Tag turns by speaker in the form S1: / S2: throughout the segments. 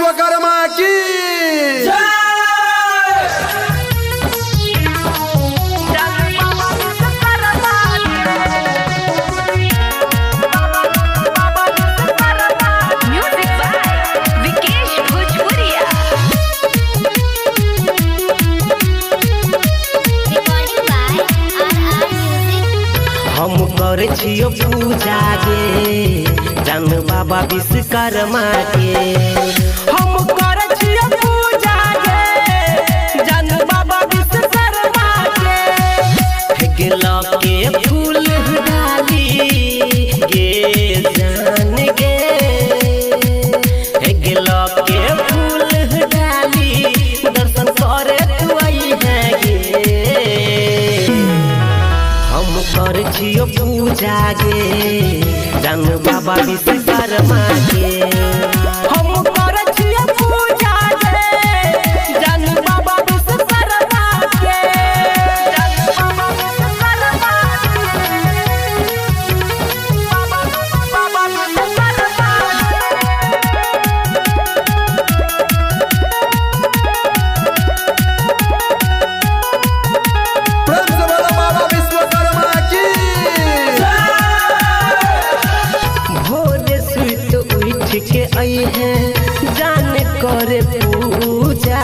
S1: विश्वकर्मा की
S2: हम करे छियो पूजा गे जान बाबा विश्वकर्मा के। हम करे छियो पूजा गे जान बाबा विश्वकर्मा के। गेला के फूल डाली गे जान गे। गेला के फूल डाली दर्शन करे तू आई है गे। हम कर छियो पूजा गे जान बाबा विश्वकर्मा के। हम कर छियो पूजा गे जान बाबा विश्वकर्मा के। जान बाबा विश्वकर्मा बाबा विश्वकर्मा
S1: प्रेम से बोलो बाबा विश्वकर्मा की।
S2: भोरे सुत उठ के आई है जान करे पूजा।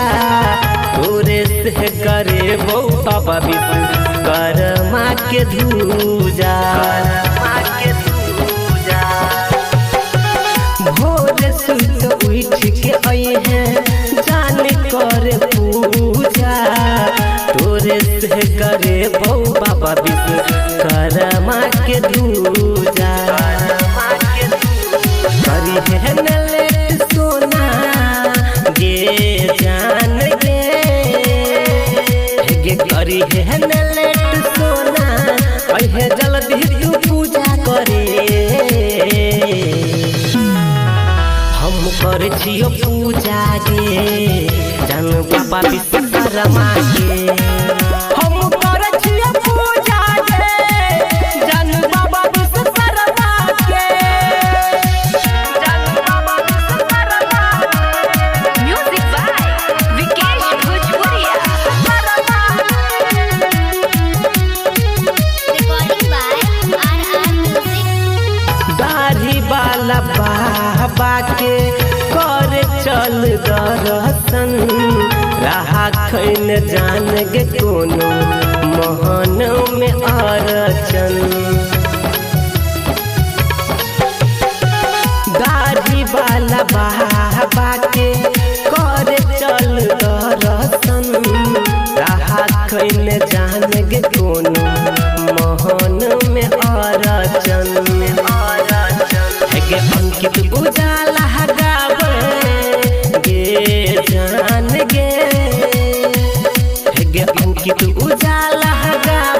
S2: भोरे से करे वो बाबा विश्वकर्मा के धूजा। भोरे सुत उठ के आई है जान करे पूजा। तोरे से करे वो बाबा विश्वकर्मा के धूजा। करी है नलेट सोना गे जान गे। करी है नलेट सोना अहे जल्दी तू पूजा करे। हम कर छियो पूजा गे जान बाबा विश्वकर्मा के। हम कर छियो पूजा गे जान बाबा विश्वकर्मा के। जान बाबा Vishwakarma
S3: Music by Vikesh Bhojpuria. Recording by RR Music.
S2: दाढ़ी वाला बाबा के कर चल दर्शन। रहा खैन जान गे कोनो मोहन में अरचन। दाढ़ी वाला बाबा के कर चल दर्शन। रहा खैन जान गे कोनो मोहन में अरचन। गे अंकित उजाला गावे गे जान गे। गे अंकित उजाला गावे